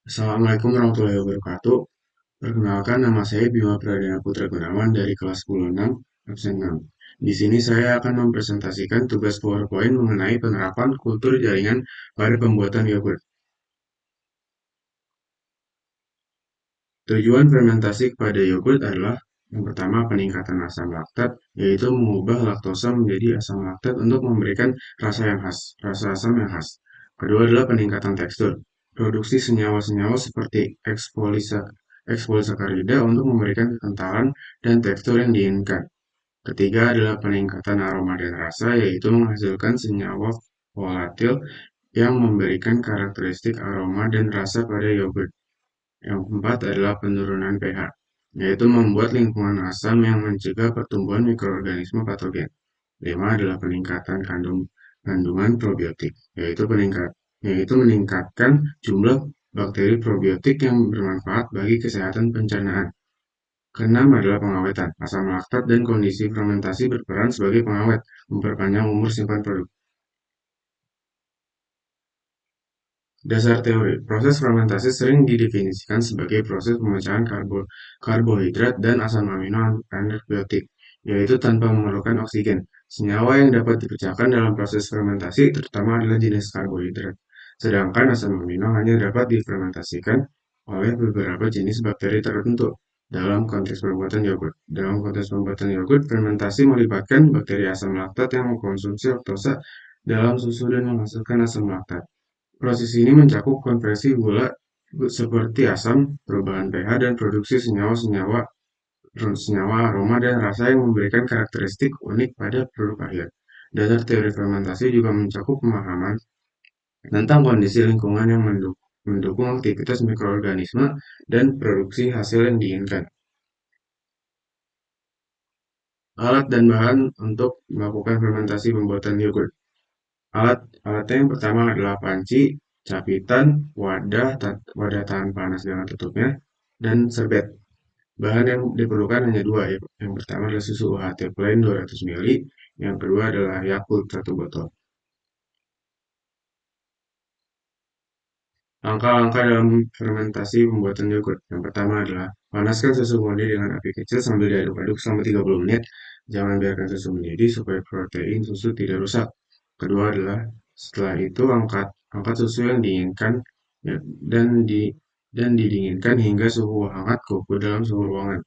Assalamualaikum warahmatullahi wabarakatuh. Perkenalkan, nama saya Bima Pradana Putra Gunawan dari kelas 10 6, absen 6. Di sini saya akan mempresentasikan tugas PowerPoint mengenai penerapan kultur jaringan pada pembuatan yogurt. Tujuan fermentasi pada yogurt adalah yang pertama peningkatan asam laktat, yaitu mengubah laktosa menjadi asam laktat untuk memberikan rasa asam yang khas. Kedua adalah peningkatan tekstur, produksi senyawa-senyawa seperti ekspolisakarida untuk memberikan kekentalan dan tekstur yang diinginkan. Ketiga adalah peningkatan aroma dan rasa, yaitu menghasilkan senyawa volatil yang memberikan karakteristik aroma dan rasa pada yogurt. Yang keempat adalah penurunan pH, yaitu membuat lingkungan asam yang mencegah pertumbuhan mikroorganisme patogen. Lima adalah peningkatan kandungan probiotik, yaitu meningkatkan jumlah bakteri probiotik yang bermanfaat bagi kesehatan pencernaan. Keenam adalah pengawetan. Asam laktat dan kondisi fermentasi berperan sebagai pengawet, memperpanjang umur simpan produk. Dasar teori, proses fermentasi sering didefinisikan sebagai proses pemecahan karbohidrat dan asam amino anabiotik, yaitu tanpa memerlukan oksigen. Senyawa yang dapat dipecahkan dalam proses fermentasi terutama adalah jenis karbohidrat, sedangkan asam amino hanya dapat difermentasikan oleh beberapa jenis bakteri tertentu. Dalam konteks pembuatan yogurt, fermentasi melibatkan bakteri asam laktat yang mengkonsumsi laktosa dalam susu dan menghasilkan asam laktat. Proses ini mencakup konversi gula seperti asam, perubahan pH, dan produksi senyawa aroma dan rasa yang memberikan karakteristik unik pada produk akhir. Dasar teori fermentasi juga mencakup pemahaman tentang kondisi lingkungan yang mendukung aktivitas mikroorganisme dan produksi hasil yang diinginkan. Alat dan bahan untuk melakukan fermentasi pembuatan yogurt. Alatnya yang pertama adalah panci, capitan, wadah tahan panas dengan tutupnya, dan serbet. Bahan yang diperlukan hanya dua, ya. Yang pertama adalah susu UHT plain 200 ml, yang kedua adalah Yakult 1 botol. Langkah-langkah dalam fermentasi pembuatan yogurt. Yang pertama adalah panaskan susu murni dengan api kecil sambil diaduk-aduk selama 30 menit. Jangan biarkan susu mendidih supaya protein susu tidak rusak. Kedua adalah setelah itu angkat susu yang diinginkan ya, dan didinginkan hingga suhu hangat kuku dalam suhu ruangan.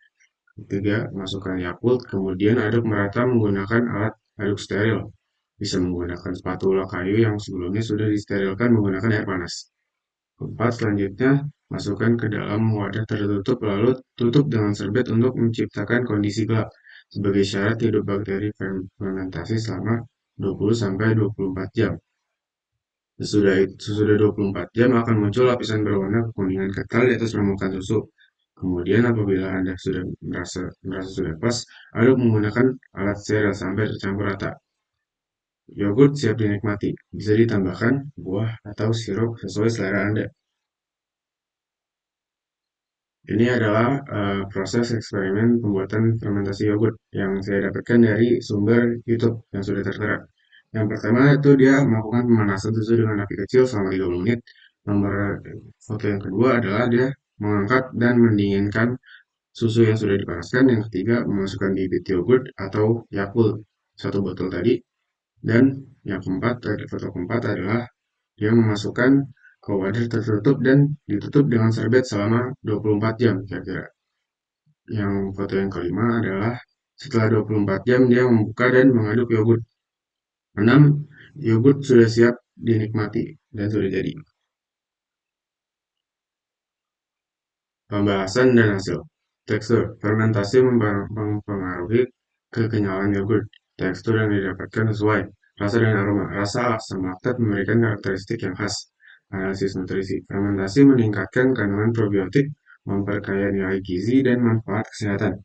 Ketiga, masukkan Yakult, kemudian aduk merata menggunakan alat aduk steril. Bisa menggunakan spatula kayu yang sebelumnya sudah disterilkan menggunakan air panas. Keempat, selanjutnya masukkan ke dalam wadah tertutup lalu tutup dengan serbet untuk menciptakan kondisi gelap sebagai syarat hidup bakteri fermentasi selama 20-24 jam. Sesudah 24 jam akan muncul lapisan berwarna kekuningan kental di atas permukaan susu. Kemudian apabila Anda sudah merasa sudah pas, aduk menggunakan alat steril sampai tercampur rata. Yogurt siap dinikmati. Bisa ditambahkan buah atau sirup sesuai selera Anda. Ini adalah proses eksperimen pembuatan fermentasi yogurt yang saya dapatkan dari sumber YouTube yang sudah tertera. Yang pertama itu dia melakukan pemanasan susu dengan api kecil selama 30 menit. Nomor foto yang kedua adalah dia mengangkat dan mendinginkan susu yang sudah dipanaskan. Yang ketiga memasukkan bibit yogurt atau Yakult 1 botol tadi. Dan yang keempat, foto keempat adalah dia memasukkan ke wadah tertutup dan ditutup dengan serbet selama 24 jam kira-kira. Yang foto yang kelima adalah setelah 24 jam dia membuka dan mengaduk yogurt. 6. Yogurt sudah siap dinikmati dan sudah jadi. Pembahasan dan hasil. Tekstur. Fermentasi mempengaruhi kekenyalan yogurt. Tekstur yang didapatkan sesuai. Rasa dan aroma. Rasa asam laktat memberikan karakteristik yang khas. Analisis nutrisi. Fermentasi meningkatkan kandungan probiotik, memperkaya nilai gizi dan manfaat kesehatan.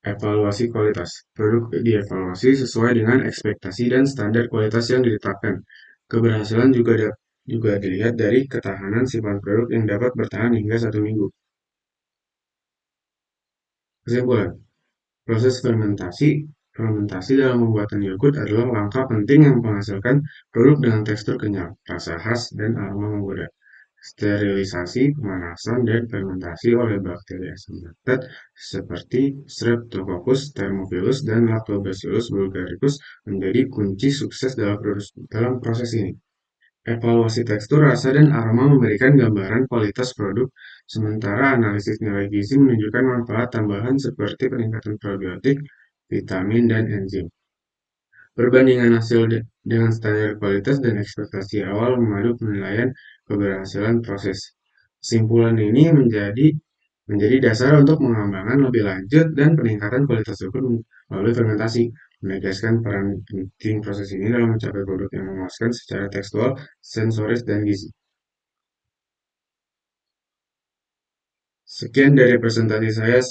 Evaluasi kualitas. Produk dievaluasi sesuai dengan ekspektasi dan standar kualitas yang ditetapkan. Keberhasilan juga dilihat dari ketahanan simpan produk yang dapat bertahan hingga 1 minggu. Kesimpulan, proses fermentasi dalam pembuatan yogurt adalah langkah penting yang menghasilkan produk dengan tekstur kenyal, rasa khas, dan aroma menggoda. sterilisasi, pemanasan, dan fermentasi oleh bakteri asam laktat seperti Streptococcus thermophilus dan Lactobacillus bulgaricus menjadi kunci sukses dalam proses ini. Evaluasi tekstur, rasa, dan aroma memberikan gambaran kualitas produk, sementara analisis nilai gizi menunjukkan manfaat tambahan seperti peningkatan probiotik, vitamin, dan enzim. Perbandingan hasil dengan standar kualitas dan ekspektasi awal memadu penilaian keberhasilan proses. Kesimpulan ini menjadi dasar untuk pengembangan lebih lanjut dan peningkatan kualitas yogurt melalui fermentasi, menegaskan peran penting proses ini dalam mencapai produk yang memuaskan secara tekstual, sensoris, dan gizi. Sekian dari presentasi saya,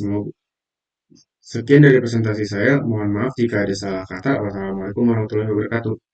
Sekian dari presentasi saya. Mohon maaf jika ada salah kata. Wassalamualaikum warahmatullahi wabarakatuh.